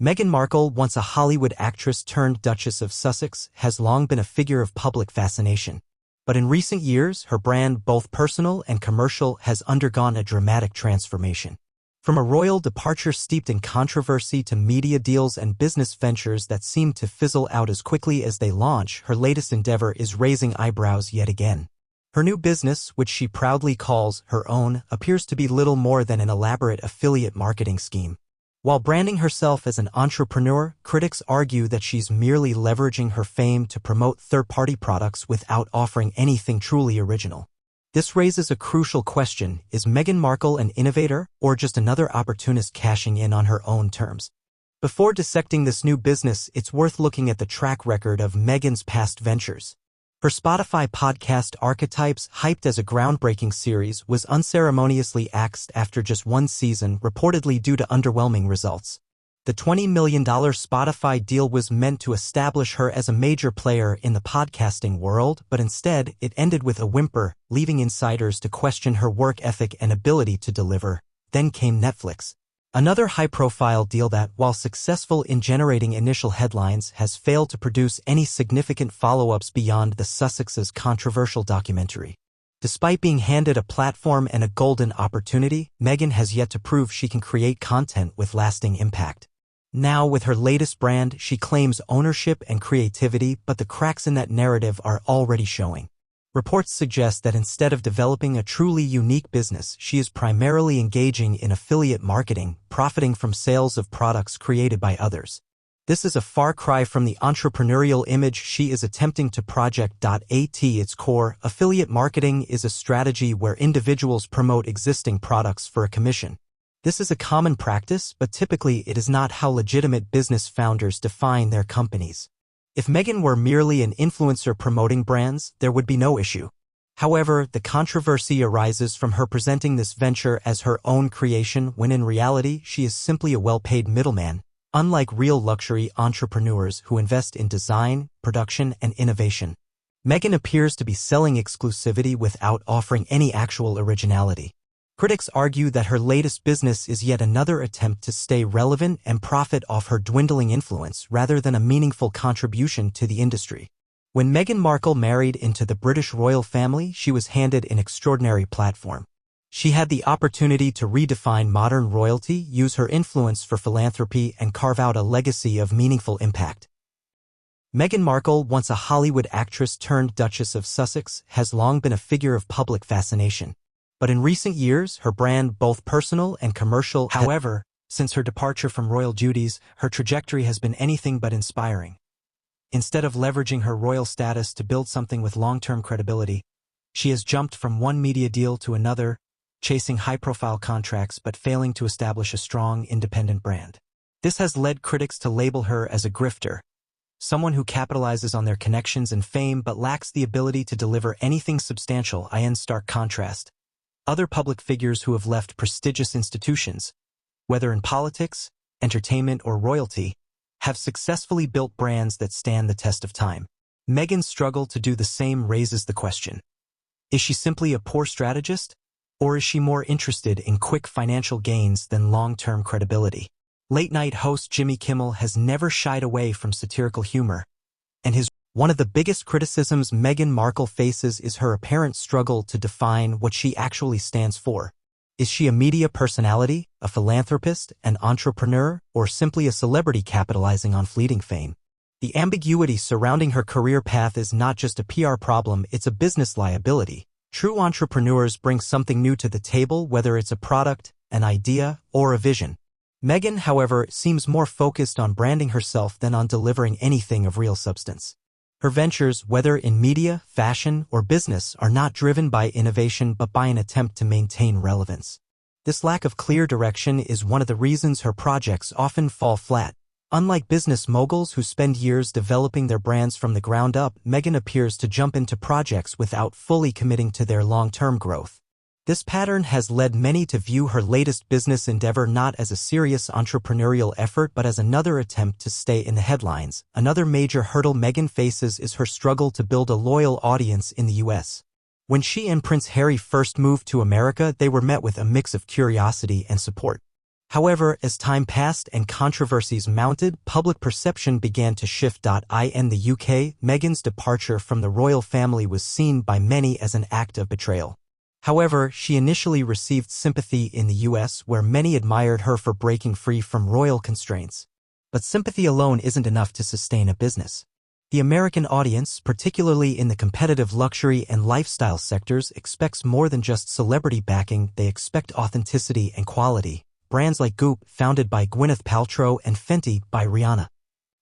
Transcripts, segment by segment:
Meghan Markle, once a Hollywood actress turned Duchess of Sussex, has long been a figure of public fascination. But in recent years, her brand, both personal and commercial, has undergone a dramatic transformation. From a royal departure steeped in controversy to media deals and business ventures that seem to fizzle out as quickly as they launch, her latest endeavor is raising eyebrows yet again. Her new business, which she proudly calls her own, appears to be little more than an elaborate affiliate marketing scheme. While branding herself as an entrepreneur, critics argue that she's merely leveraging her fame to promote third-party products without offering anything truly original. This raises a crucial question: is Meghan Markle an innovator, or just another opportunist cashing in on her own terms? Before dissecting this new business, it's worth looking at the track record of Meghan's past ventures. Her Spotify podcast Archetypes, hyped as a groundbreaking series, was unceremoniously axed after just one season, reportedly due to underwhelming results. The $20 million Spotify deal was meant to establish her as a major player in the podcasting world, but instead, it ended with a whimper, leaving insiders to question her work ethic and ability to deliver. Then came Netflix. Another high-profile deal that, while successful in generating initial headlines, has failed to produce any significant follow-ups beyond the Sussexes' controversial documentary. Despite being handed a platform and a golden opportunity, Meghan has yet to prove she can create content with lasting impact. Now, with her latest brand, she claims ownership and creativity, but the cracks in that narrative are already showing. Reports suggest that instead of developing a truly unique business, she is primarily engaging in affiliate marketing, profiting from sales of products created by others. This is a far cry from the entrepreneurial image she is attempting to project. At its core, affiliate marketing is a strategy where individuals promote existing products for a commission. This is a common practice, but typically it is not how legitimate business founders define their companies. If Meghan were merely an influencer promoting brands, there would be no issue. However, the controversy arises from her presenting this venture as her own creation when in reality she is simply a well-paid middleman, unlike real luxury entrepreneurs who invest in design, production, and innovation. Meghan appears to be selling exclusivity without offering any actual originality. Critics argue that her latest business is yet another attempt to stay relevant and profit off her dwindling influence rather than a meaningful contribution to the industry. When Meghan Markle married into the British royal family, she was handed an extraordinary platform. She had the opportunity to redefine modern royalty, use her influence for philanthropy, and carve out a legacy of meaningful impact. Meghan Markle, once a Hollywood actress turned Duchess of Sussex, has long been a figure of public fascination. But in recent years, her brand, both personal and commercial, however, since her departure from royal duties, her trajectory has been anything but inspiring. Instead of leveraging her royal status to build something with long-term credibility, she has jumped from one media deal to another, chasing high-profile contracts but failing to establish a strong, independent brand. This has led critics to label her as a grifter, someone who capitalizes on their connections and fame but lacks the ability to deliver anything substantial. In stark contrast, other public figures who have left prestigious institutions, whether in politics, entertainment, or royalty, have successfully built brands that stand the test of time. Meghan's struggle to do the same raises the question: is she simply a poor strategist, or is she more interested in quick financial gains than long-term credibility? Late-night host Jimmy Kimmel has never shied away from satirical humor, and one of the biggest criticisms Meghan Markle faces is her apparent struggle to define what she actually stands for. Is she a media personality, a philanthropist, an entrepreneur, or simply a celebrity capitalizing on fleeting fame? The ambiguity surrounding her career path is not just a PR problem, it's a business liability. True entrepreneurs bring something new to the table, whether it's a product, an idea, or a vision. Meghan, however, seems more focused on branding herself than on delivering anything of real substance. Her ventures, whether in media, fashion, or business, are not driven by innovation but by an attempt to maintain relevance. This lack of clear direction is one of the reasons her projects often fall flat. Unlike business moguls who spend years developing their brands from the ground up, Meghan appears to jump into projects without fully committing to their long-term growth. This pattern has led many to view her latest business endeavor not as a serious entrepreneurial effort but as another attempt to stay in the headlines. Another major hurdle Meghan faces is her struggle to build a loyal audience in the U.S. When she and Prince Harry first moved to America, they were met with a mix of curiosity and support. However, as time passed and controversies mounted, public perception began to shift. In the UK, Meghan's departure from the royal family was seen by many as an act of betrayal. However, she initially received sympathy in the US, where many admired her for breaking free from royal constraints. But sympathy alone isn't enough to sustain a business. The American audience, particularly in the competitive luxury and lifestyle sectors, expects more than just celebrity backing. They expect authenticity and quality. Brands like Goop, founded by Gwyneth Paltrow, and Fenty, by Rihanna,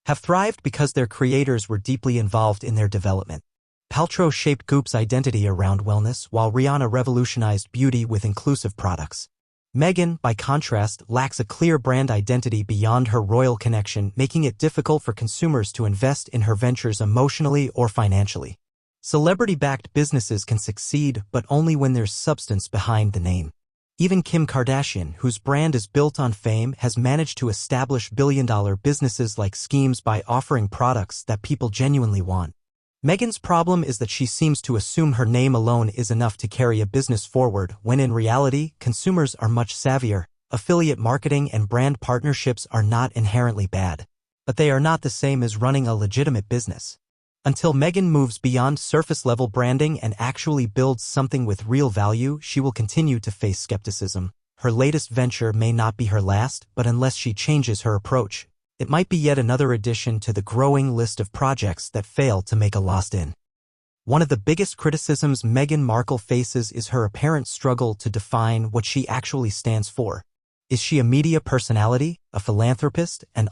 have thrived because their creators were deeply involved in their development. Paltrow shaped Goop's identity around wellness, while Rihanna revolutionized beauty with inclusive products. Meghan, by contrast, lacks a clear brand identity beyond her royal connection, making it difficult for consumers to invest in her ventures emotionally or financially. Celebrity-backed businesses can succeed, but only when there's substance behind the name. Even Kim Kardashian, whose brand is built on fame, has managed to establish billion-dollar businesses like Skims by offering products that people genuinely want. Meghan's problem is that she seems to assume her name alone is enough to carry a business forward, when in reality, consumers are much savvier. Affiliate marketing and brand partnerships are not inherently bad, but they are not the same as running a legitimate business. Until Meghan moves beyond surface-level branding and actually builds something with real value, she will continue to face skepticism. Her latest venture may not be her last, but unless she changes her approach, it might be yet another addition to the growing list of projects that fail to make a lost in. One of the biggest criticisms Meghan Markle faces is her apparent struggle to define what she actually stands for. Is she a media personality, a philanthropist, an